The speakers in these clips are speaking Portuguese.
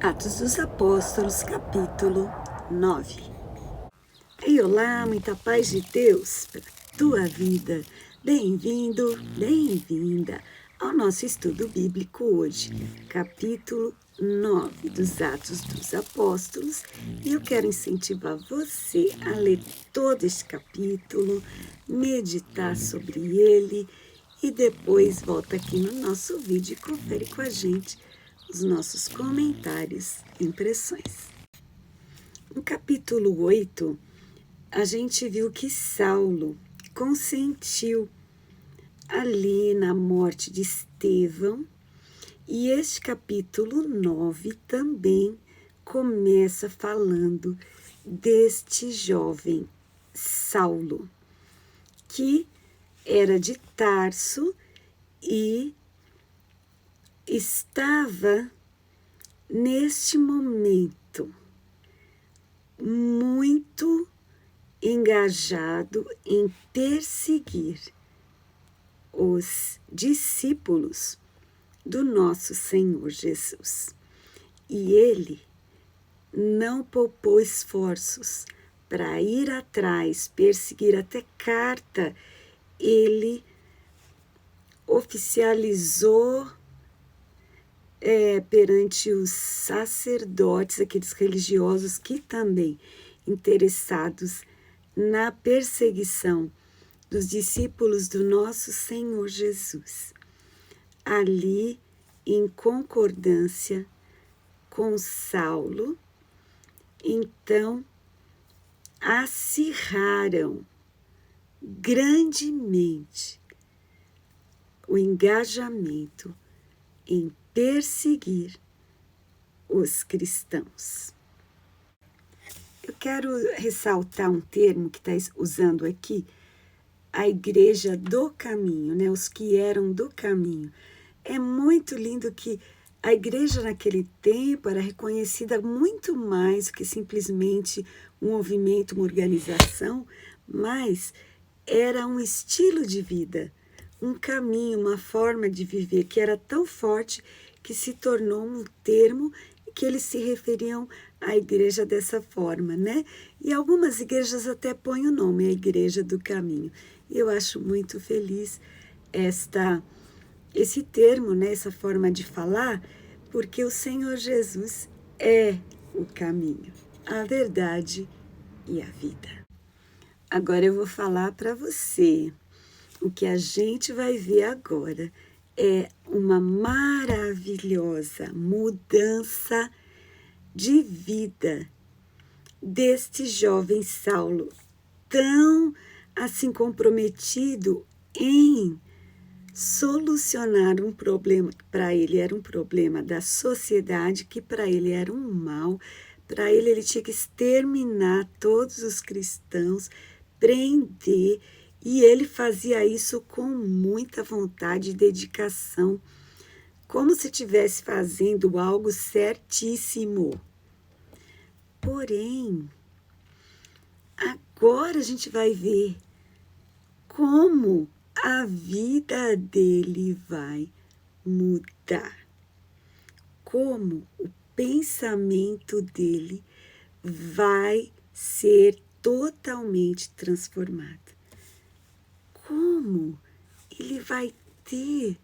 Atos dos Apóstolos, capítulo 9. Ei, olá, muita paz de Deus para a tua vida. Bem-vindo, bem-vinda ao nosso estudo bíblico hoje, capítulo 9 dos Atos dos Apóstolos. E eu quero incentivar você a ler todo este capítulo, meditar sobre ele e depois volta aqui no nosso vídeo e confere com a gente os nossos comentários e impressões. No capítulo 8, a gente viu que Saulo consentiu ali na morte de Estevão, e este capítulo 9 também começa falando deste jovem Saulo, que era de Tarso e estava neste momento muito engajado em perseguir os discípulos do nosso Senhor Jesus. E ele não poupou esforços para ir atrás, perseguir, até carta ele oficializou perante os sacerdotes, aqueles religiosos que também interessados na perseguição dos discípulos do nosso Senhor Jesus. Ali, em concordância com Saulo, então acirraram grandemente o engajamento em perseguir os cristãos. Eu quero ressaltar um termo que está usando aqui, a igreja do caminho, né? Os que eram do caminho. É muito lindo que a igreja naquele tempo era reconhecida muito mais do que simplesmente um movimento, uma organização, mas era um estilo de vida, um caminho, uma forma de viver que era tão forte que se tornou um termo que eles se referiam à igreja dessa forma, né? E algumas igrejas até põem o nome, a Igreja do Caminho. E eu acho muito feliz esse termo, né? Essa forma de falar, porque o Senhor Jesus é o caminho, a verdade e a vida. Agora eu vou falar para você. O que a gente vai ver agora é uma maravilhosa mudança de vida deste jovem Saulo, tão assim comprometido em solucionar um problema que para ele era um problema da sociedade, que para ele era um mal. Para ele tinha que exterminar todos os cristãos, prender. E ele fazia isso com muita vontade e dedicação, como se estivesse fazendo algo certíssimo. Porém, agora a gente vai ver como a vida dele vai mudar, como o pensamento dele vai ser totalmente transformado. Como ele vai ter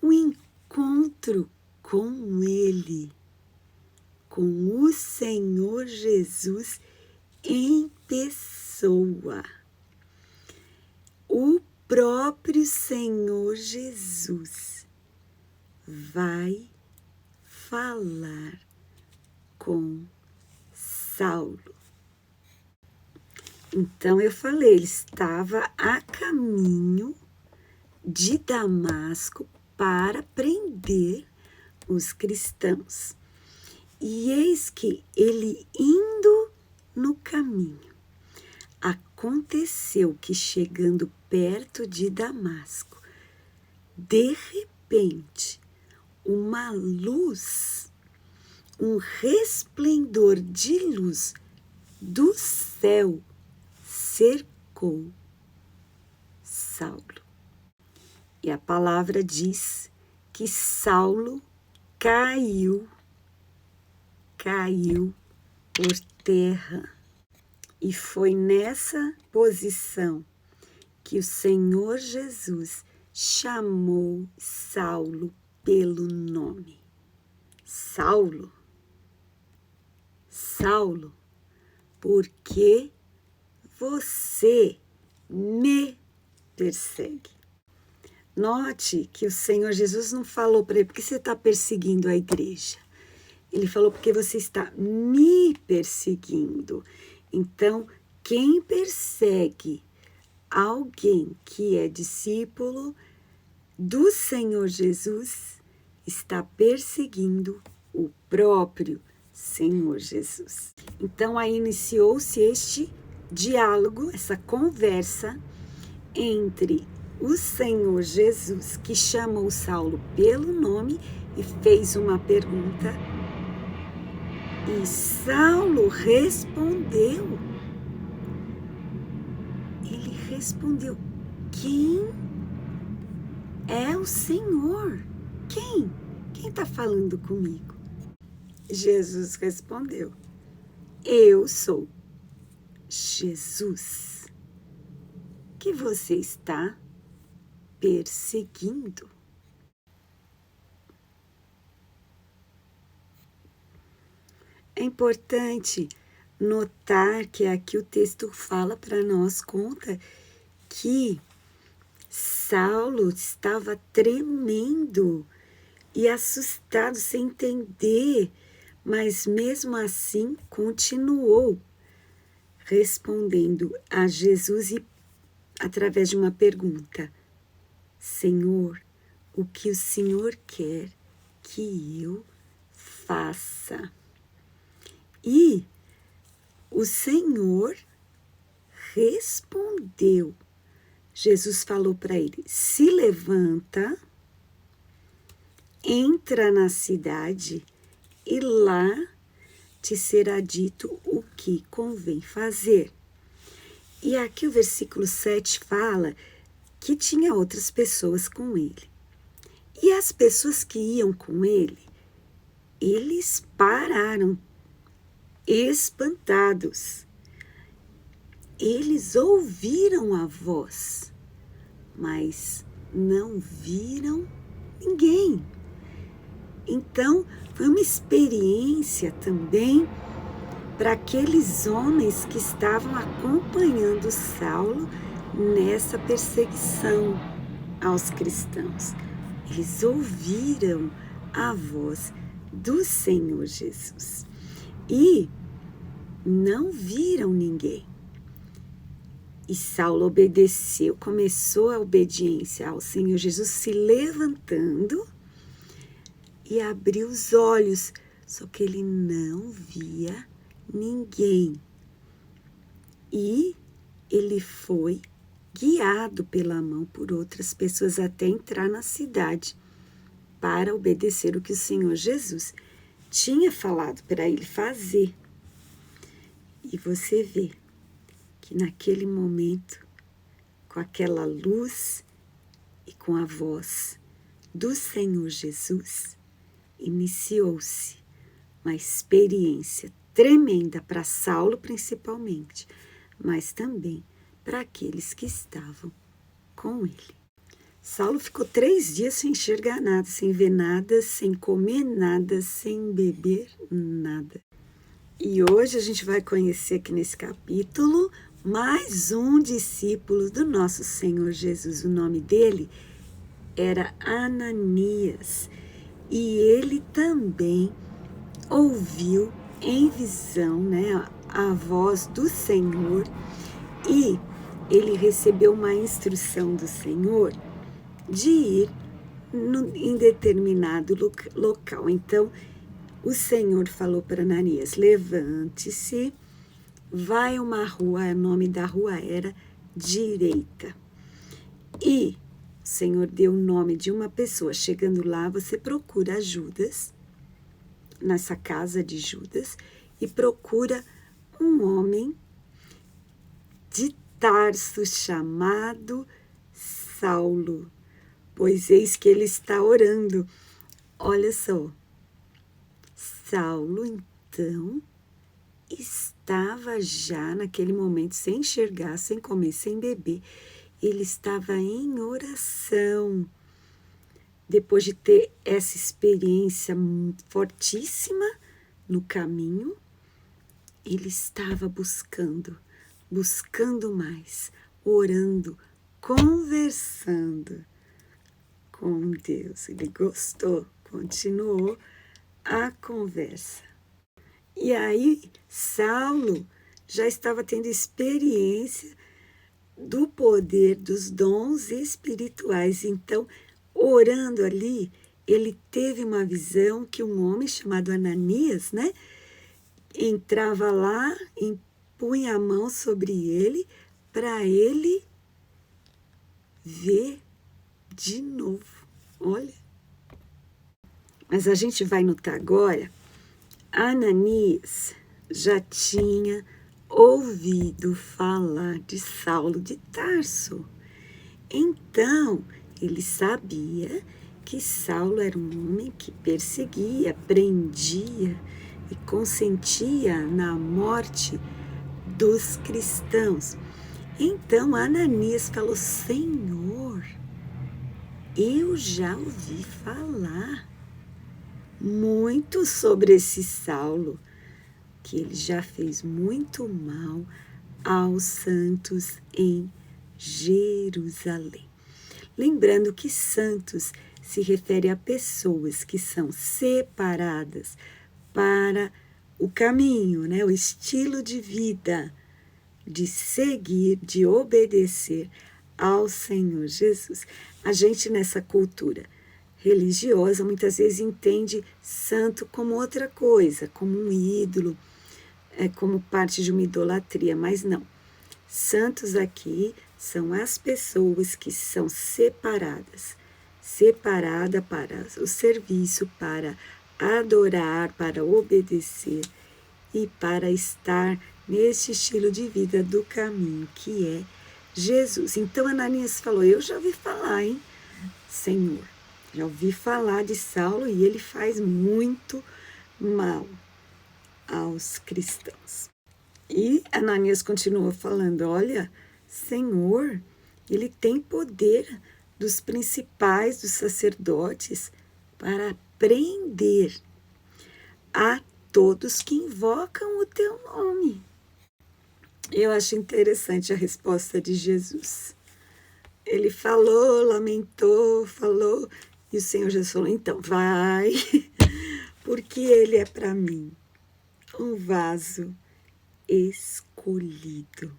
um encontro com ele, com o Senhor Jesus em pessoa. O próprio Senhor Jesus vai falar com Saulo. Então eu falei, ele estava a caminho de Damasco para prender os cristãos. E eis que ele indo no caminho, aconteceu que chegando perto de Damasco, de repente, uma luz, um resplendor de luz do céu cercou Saulo. E a palavra diz que Saulo caiu caiu por terra. E foi nessa posição que o Senhor Jesus chamou Saulo pelo nome. Saulo, Saulo, por que você me persegue? Note que o Senhor Jesus não falou para ele, porque você está perseguindo a igreja. Ele falou, porque você está me perseguindo. Então, quem persegue alguém que é discípulo do Senhor Jesus está perseguindo o próprio Senhor Jesus. Então, aí iniciou-se este diálogo, essa conversa entre o Senhor Jesus, que chamou Saulo pelo nome e fez uma pergunta. E Saulo respondeu. Ele respondeu: quem é o Senhor? Quem? Quem está falando comigo? Jesus respondeu: eu sou Jesus, que você está perseguindo. É importante notar que aqui o texto fala para nós, conta que Saulo estava tremendo e assustado, sem entender, mas mesmo assim continuou respondendo a Jesus e através de uma pergunta: Senhor, o que o Senhor quer que eu faça? E o Senhor respondeu. Jesus falou para ele: se levanta, entra na cidade e lá te será dito o que convém fazer. E aqui o versículo 7 fala que tinha outras pessoas com ele. E as pessoas que iam com ele, eles pararam, espantados. Eles ouviram a voz, mas não viram ninguém. Então, foi uma experiência também para aqueles homens que estavam acompanhando Saulo nessa perseguição aos cristãos. Eles ouviram a voz do Senhor Jesus e não viram ninguém. E Saulo obedeceu, começou a obediência ao Senhor Jesus, se levantando e abriu os olhos, só que ele não via ninguém. E ele foi guiado pela mão por outras pessoas até entrar na cidade para obedecer o que o Senhor Jesus tinha falado para ele fazer. E você vê que naquele momento, com aquela luz e com a voz do Senhor Jesus, iniciou-se uma experiência tremenda para Saulo principalmente, mas também para aqueles que estavam com ele. Saulo ficou 3 dias sem enxergar nada, sem ver nada, sem comer nada, sem beber nada. E hoje a gente vai conhecer aqui nesse capítulo mais um discípulo do nosso Senhor Jesus. O nome dele era Ananias. E ele também ouviu em visão, a voz do Senhor, e ele recebeu uma instrução do Senhor de ir em determinado local. Então, o Senhor falou para Ananias: levante-se, vai a uma rua, o nome da rua era Direita. E o Senhor deu o nome de uma pessoa. Chegando lá, você procura Judas, nessa casa de Judas, e procura um homem de Tarso chamado Saulo, pois eis que ele está orando. Olha só, Saulo então estava já naquele momento sem enxergar, sem comer, sem beber. Ele estava em oração. Depois de ter essa experiência fortíssima no caminho, ele estava buscando mais, orando, conversando com Deus. Ele gostou, continuou a conversa. E aí, Saulo já estava tendo experiência do poder dos dons espirituais. Então, orando ali, ele teve uma visão que um homem chamado Ananias, né, entrava lá, impunha a mão sobre ele, para ele ver de novo. Olha. Mas a gente vai notar agora, Ananias já tinha ouvido falar de Saulo de Tarso. Então, ele sabia que Saulo era um homem que perseguia, prendia e consentia na morte dos cristãos. Então, Ananias falou: Senhor, eu já ouvi falar muito sobre esse Saulo, que ele já fez muito mal aos santos em Jerusalém. Lembrando que santos se refere a pessoas que são separadas para o caminho, né? O estilo de vida, de seguir, de obedecer ao Senhor Jesus. A gente nessa cultura religiosa muitas vezes entende santo como outra coisa, como um ídolo, como parte de uma idolatria, mas não. Santos aqui são as pessoas que são separadas para o serviço, para adorar, para obedecer e para estar nesse estilo de vida do caminho que é Jesus. Então Ananias falou: eu já ouvi falar, hein, Senhor, já ouvi falar de Saulo e ele faz muito mal aos cristãos. E Ananias continuou falando: olha, Senhor, ele tem poder dos principais, dos sacerdotes, para prender a todos que invocam o teu nome. Eu acho interessante a resposta de Jesus. Ele falou, lamentou, falou, e o Senhor Jesus falou: então, vai, porque ele é para mim um vaso escolhido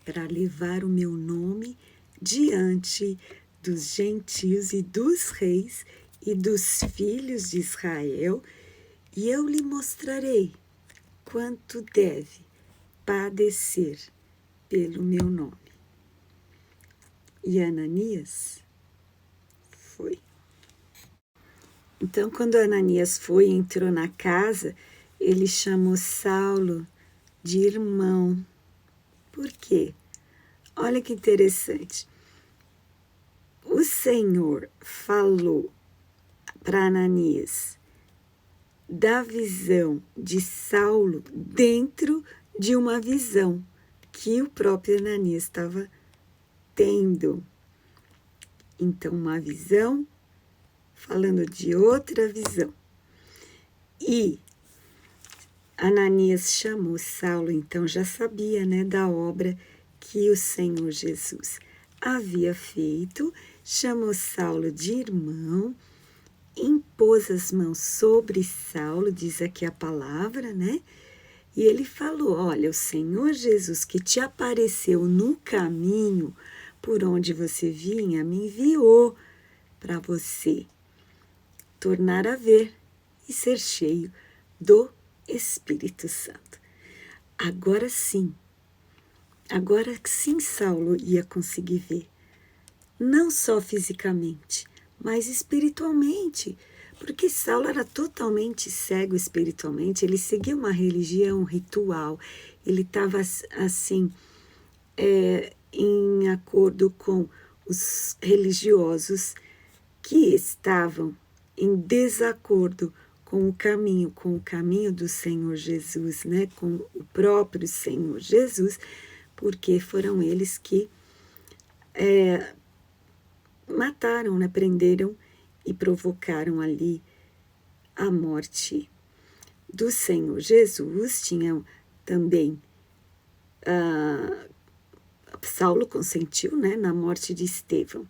para levar o meu nome diante dos gentios e dos reis e dos filhos de Israel, e eu lhe mostrarei quanto deve padecer pelo meu nome. E Ananias foi. Então, quando Ananias foi e entrou na casa, ele chamou Saulo de irmão. Por quê? Olha que interessante. O Senhor falou para Ananias da visão de Saulo dentro de uma visão que o próprio Ananias estava tendo. Então, uma visão falando de outra visão. E Ananias chamou Saulo, então já sabia, né, da obra que o Senhor Jesus havia feito, chamou Saulo de irmão, impôs as mãos sobre Saulo, diz aqui a palavra, né? E ele falou: olha, o Senhor Jesus que te apareceu no caminho por onde você vinha, me enviou para você tornar a ver e ser cheio do Espírito Santo. Agora sim, Saulo ia conseguir ver, não só fisicamente, mas espiritualmente, porque Saulo era totalmente cego espiritualmente, ele seguia uma religião, um ritual, ele estava assim, em acordo com os religiosos que estavam em desacordo com o caminho do Senhor Jesus, né? Com o próprio Senhor Jesus, porque foram eles que mataram, né? Prenderam e provocaram ali a morte do Senhor Jesus. Tinham também Saulo consentiu, né, na morte de Estevão.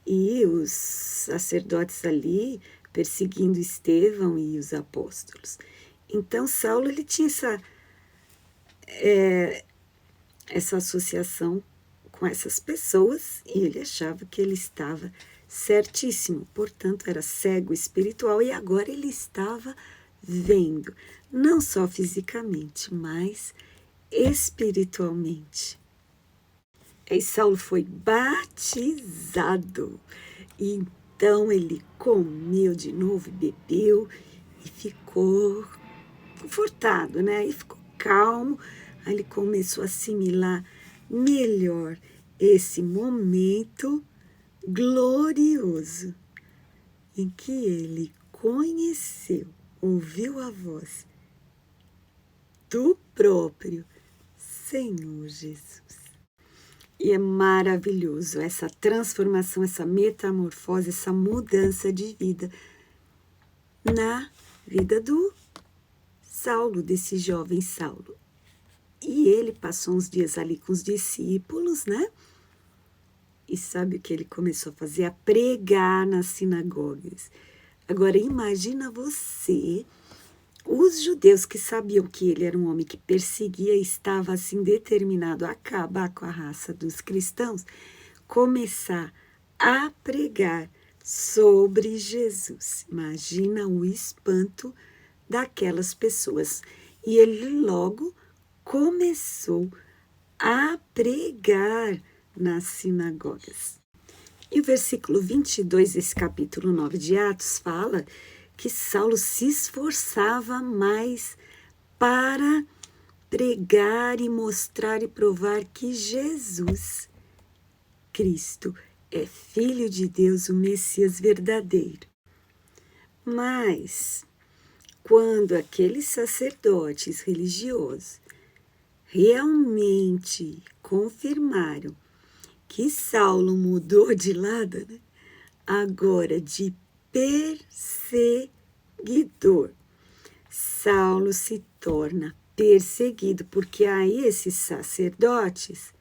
E os sacerdotes ali perseguindo Estevão e os apóstolos. Então, Saulo ele tinha essa associação com essas pessoas e ele achava que ele estava certíssimo. Portanto, era cego espiritual e agora ele estava vendo, não só fisicamente, mas espiritualmente. E Saulo foi batizado. Então ele comeu de novo, bebeu e ficou confortado, né? E ficou calmo. Aí ele começou a assimilar melhor esse momento glorioso em que ele conheceu, ouviu a voz do próprio Senhor Jesus. E é maravilhoso essa transformação, essa metamorfose, essa mudança de vida na vida do Saulo, desse jovem Saulo. E ele passou uns dias ali com os discípulos, né? E sabe o que ele começou a fazer? A pregar nas sinagogas. Agora, imagina você, os judeus que sabiam que ele era um homem que perseguia e estava assim determinado a acabar com a raça dos cristãos, começar a pregar sobre Jesus. Imagina o espanto daquelas pessoas. E ele logo começou a pregar nas sinagogas. E o versículo 22 desse capítulo 9 de Atos fala que Saulo se esforçava mais para pregar e mostrar e provar que Jesus Cristo é Filho de Deus, o Messias verdadeiro. Mas, quando aqueles sacerdotes religiosos realmente confirmaram que Saulo mudou de lado, né? Agora de perseguidor, Saulo se torna perseguido, porque aí esses sacerdotes,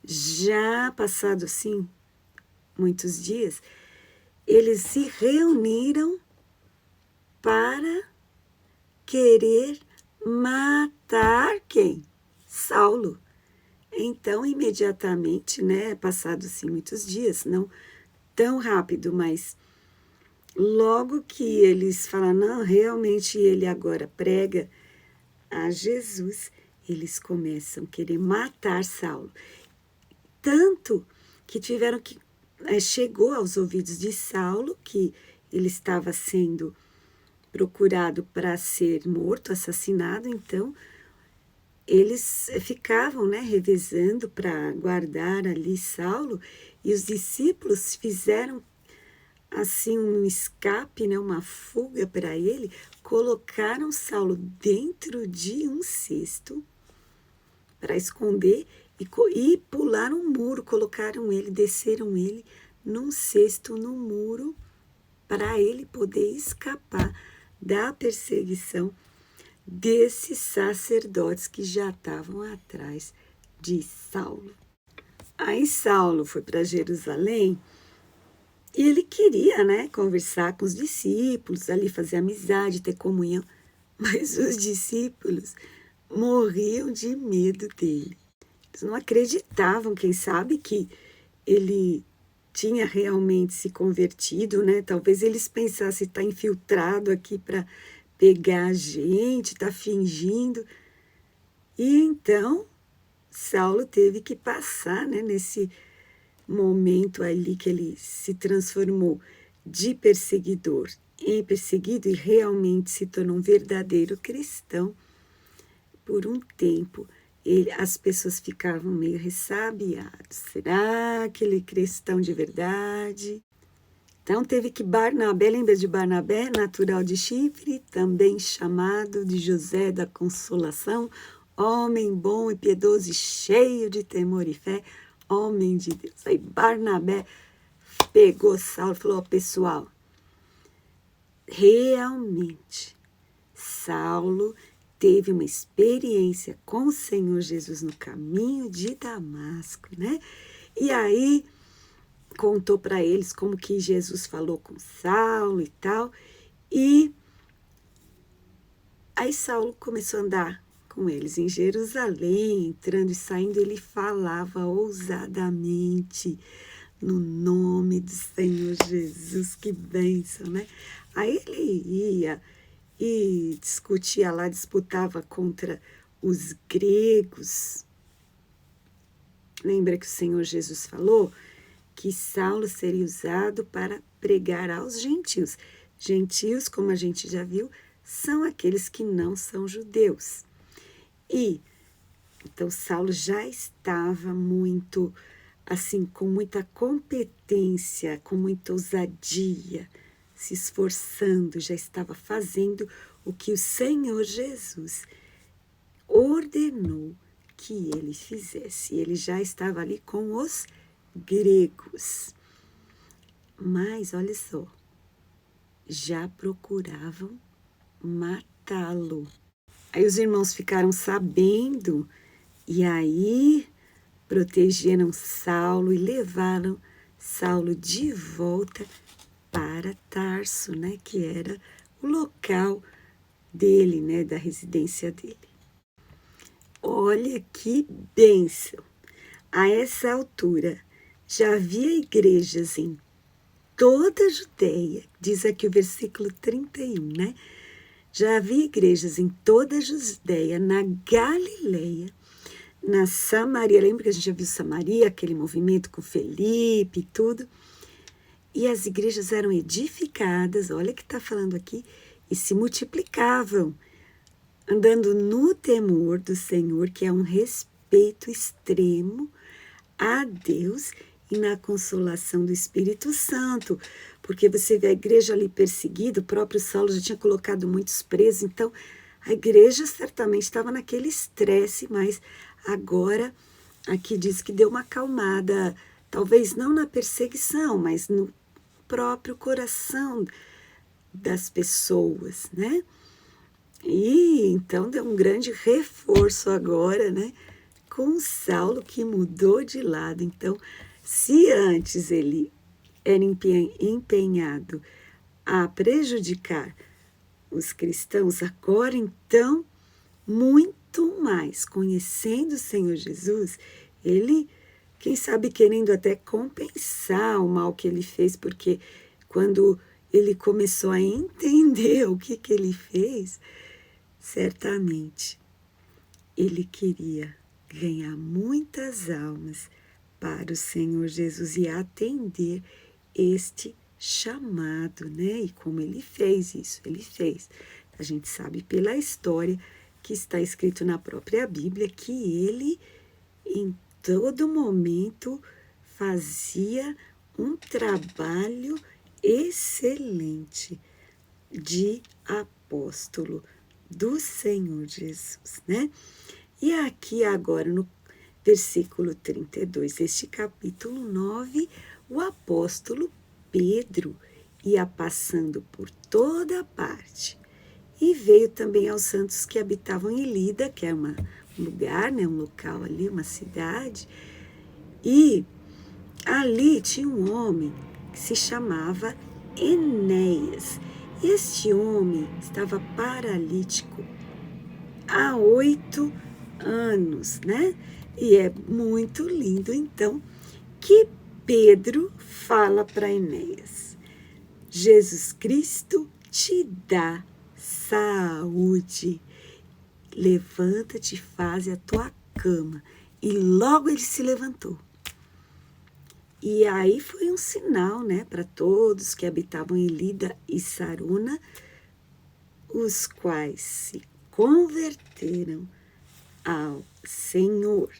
já passado assim muitos dias, eles se reuniram para querer matar quem? Saulo. Então, imediatamente, né, passados assim muitos dias, não tão rápido, mas logo que eles falam, não, realmente ele agora prega a Jesus, eles começam a querer matar Saulo. Tanto que tiveram que, chegou aos ouvidos de Saulo que ele estava sendo procurado para ser morto, assassinado, então eles ficavam, né, revezando para guardar ali Saulo, e os discípulos fizeram assim um escape, né, uma fuga para ele, colocaram Saulo dentro de um cesto para esconder e pularam um muro, colocaram ele, desceram ele num cesto no muro para ele poder escapar da perseguição desses sacerdotes que já estavam atrás de Saulo. Aí Saulo foi para Jerusalém e ele queria, né, conversar com os discípulos, ali fazer amizade, ter comunhão, mas os discípulos morriam de medo dele. Eles não acreditavam, quem sabe, que ele tinha realmente se convertido, né? Talvez eles pensassem, está infiltrado aqui para pegar a gente, está fingindo. E então, Saulo teve que passar, né, nesse momento ali que ele se transformou de perseguidor em perseguido e realmente se tornou um verdadeiro cristão. Por um tempo, as pessoas ficavam meio ressabiadas. Será que ele é cristão de verdade? Então teve que Barnabé, lembra de Barnabé, natural de Chipre, também chamado de José da Consolação, homem bom e piedoso e cheio de temor e fé, homem de Deus. Aí Barnabé pegou Saulo e falou: pessoal, realmente Saulo teve uma experiência com o Senhor Jesus no caminho de Damasco, né? E aí contou para eles como que Jesus falou com Saulo e tal. E aí Saulo começou a andar com eles em Jerusalém, entrando e saindo, ele falava ousadamente no nome do Senhor Jesus. Que bênção, né? Aí ele ia e discutia lá, disputava contra os gregos. Lembra que o Senhor Jesus falou que Saulo seria usado para pregar aos gentios. Gentios, como a gente já viu, são aqueles que não são judeus. E então Saulo já estava muito, assim, com muita competência, com muita ousadia, se esforçando, já estava fazendo o que o Senhor Jesus ordenou que ele fizesse. Ele já estava ali com os gregos. Mas, olha só, já procuravam matá-lo. Aí os irmãos ficaram sabendo e aí protegeram Saulo e levaram Saulo de volta para Tarso, né, que era o local dele, né, da residência dele. Olha que bênção! A essa altura, já havia igrejas em toda a Judéia, diz aqui o versículo 31, né? Já havia igrejas em toda a Judéia, na Galileia, na Samaria. Lembra que a gente já viu Samaria, aquele movimento com Felipe e tudo? E as igrejas eram edificadas, olha o que está falando aqui, e se multiplicavam, andando no temor do Senhor, que é um respeito extremo a Deus e na consolação do Espírito Santo, porque você vê a igreja ali perseguida, o próprio Saulo já tinha colocado muitos presos, então a igreja certamente estava naquele estresse, mas agora aqui diz que deu uma acalmada, talvez não na perseguição, mas no próprio coração das pessoas, né? E então deu um grande reforço agora, né? Com Saulo, que mudou de lado. Então, se antes ele era empenhado a prejudicar os cristãos, agora então, muito mais, conhecendo o Senhor Jesus, ele, quem sabe, querendo até compensar o mal que ele fez, porque quando ele começou a entender o que ele fez, certamente ele queria ganhar muitas almas para o Senhor Jesus e atender este chamado, né? E como ele fez isso? Ele fez. A gente sabe pela história que está escrito na própria Bíblia que ele, em todo momento, fazia um trabalho excelente de apóstolo do Senhor Jesus, né? E aqui agora no versículo 32, este capítulo 9, o apóstolo Pedro ia passando por toda parte e veio também aos santos que habitavam em Lida, que é um lugar, né, um local ali, uma cidade, e ali tinha um homem que se chamava Enéas. Este homem estava paralítico há 8 anos, né? E é muito lindo, então, que Pedro fala para Enéas: Jesus Cristo te dá saúde. Levanta-te e faze a tua cama. E logo ele se levantou. E aí foi um sinal, né, para todos que habitavam em Lida e Sarona, os quais se converteram ao Senhor.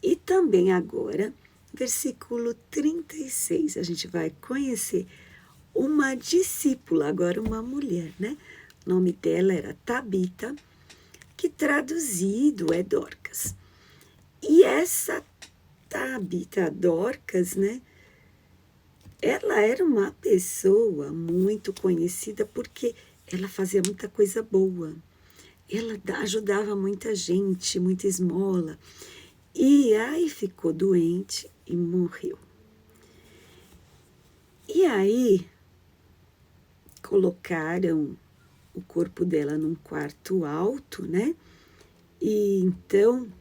E também agora, versículo 36. A gente vai conhecer uma discípula, agora uma mulher, né? O nome dela era Tabita, que traduzido é Dorcas. E essa Tabita Dorcas, né? Ela era uma pessoa muito conhecida porque ela fazia muita coisa boa. Ela ajudava muita gente, muita esmola. E aí ficou doente e morreu. E aí colocaram o corpo dela num quarto alto, né? E então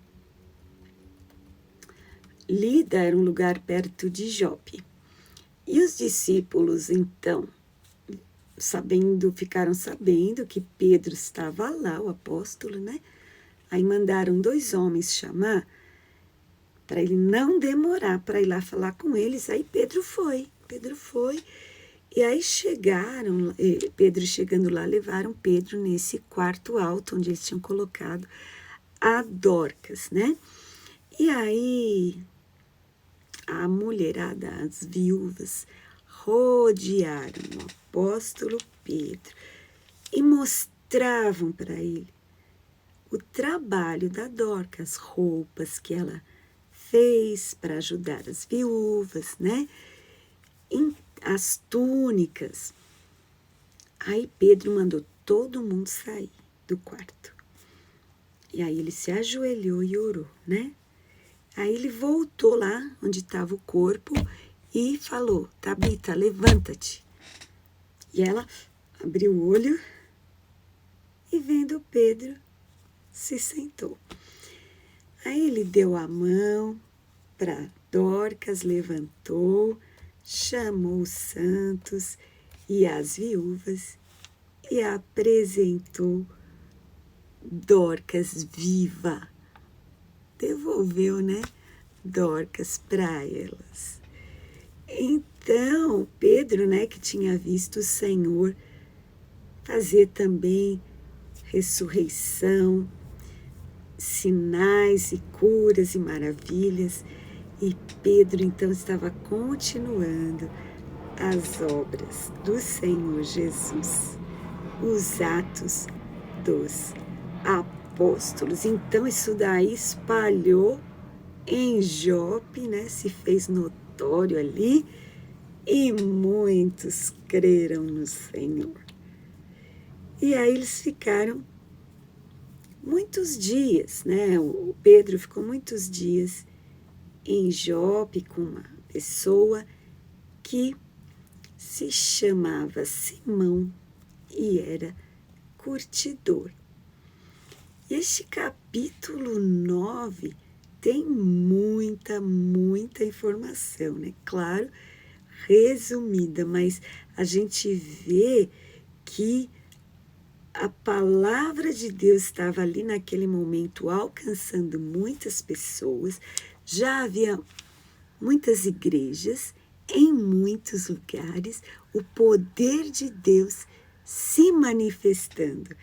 Lida era um lugar perto de Jope. E os discípulos, então, ficaram sabendo que Pedro estava lá, o apóstolo, né? Aí mandaram 2 homens chamar para ele não demorar para ir lá falar com eles. Aí Pedro foi. E aí Pedro chegando lá, levaram Pedro nesse quarto alto onde eles tinham colocado a Dorcas, né? E aí a mulherada, as viúvas, rodearam o apóstolo Pedro e mostravam para ele o trabalho da Dorcas, as roupas que ela fez para ajudar as viúvas, né? As túnicas. Aí Pedro mandou todo mundo sair do quarto. E aí ele se ajoelhou e orou, né? Aí ele voltou lá onde estava o corpo e falou: Tabita, levanta-te. E ela abriu o olho e, vendo Pedro, se sentou. Aí ele deu a mão para Dorcas, levantou, chamou os santos e as viúvas e apresentou Dorcas viva. Devolveu, né? Dorcas para elas. Então, Pedro, né, que tinha visto o Senhor fazer também ressurreição, sinais e curas e maravilhas, e Pedro então estava continuando as obras do Senhor Jesus, os atos dos apóstolos. Então isso daí espalhou em Jope, né? Se fez notório ali e muitos creram no Senhor. E aí eles ficaram muitos dias, né? O Pedro ficou muitos dias em Jope com uma pessoa que se chamava Simão e era curtidor. Este capítulo 9 tem muita informação, né? Claro, resumida, mas a gente vê que a palavra de Deus estava ali naquele momento alcançando muitas pessoas, já havia muitas igrejas em muitos lugares, o poder de Deus se manifestando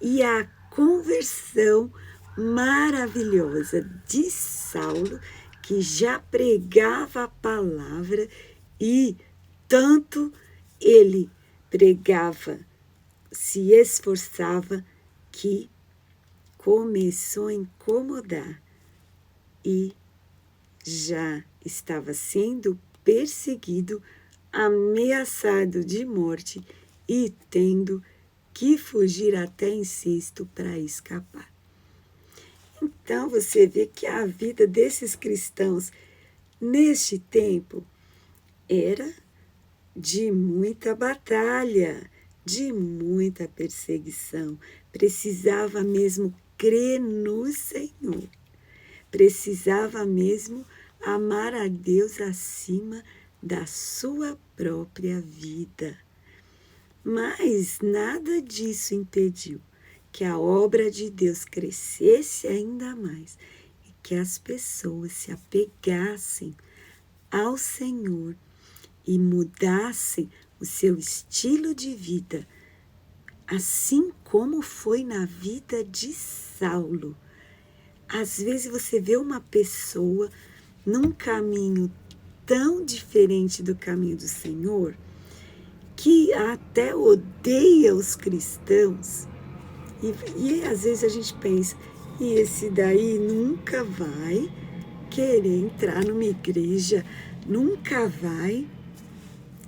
e a conversão maravilhosa de Saulo, que já pregava a palavra e tanto ele pregava, se esforçava, que começou a incomodar e já estava sendo perseguido, ameaçado de morte e tendo que fugir até incesto para escapar. Então você vê que a vida desses cristãos neste tempo era de muita batalha, de muita perseguição. Precisava mesmo crer no Senhor. Precisava mesmo amar a Deus acima da sua própria vida. Mas nada disso impediu que a obra de Deus crescesse ainda mais e que as pessoas se apegassem ao Senhor e mudassem o seu estilo de vida, assim como foi na vida de Saulo. Às vezes você vê uma pessoa num caminho tão diferente do caminho do Senhor, que até odeia os cristãos, e às vezes a gente pensa, e esse daí nunca vai querer entrar numa igreja, nunca vai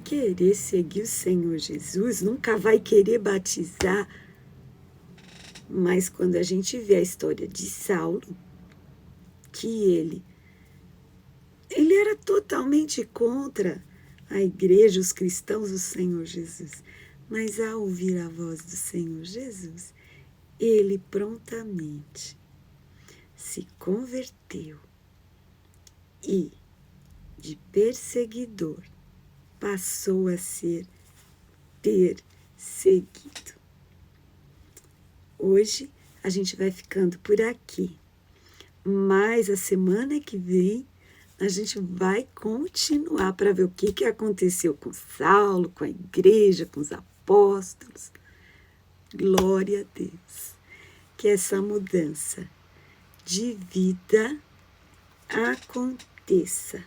querer seguir o Senhor Jesus, nunca vai querer batizar. Mas quando a gente vê a história de Saulo, que ele era totalmente contra a igreja, os cristãos do Senhor Jesus. Mas ao ouvir a voz do Senhor Jesus, ele prontamente se converteu e, de perseguidor, passou a ser perseguido. Hoje a gente vai ficando por aqui, mas a semana que vem a gente vai continuar para ver o que aconteceu com Saulo, com a igreja, com os apóstolos. Glória a Deus. Que essa mudança de vida aconteça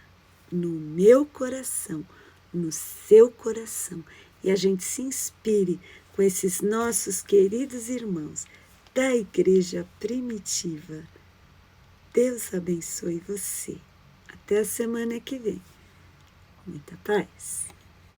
no meu coração, no seu coração, e a gente se inspire com esses nossos queridos irmãos da igreja primitiva. Deus abençoe você. Até a semana que vem. Muita paz.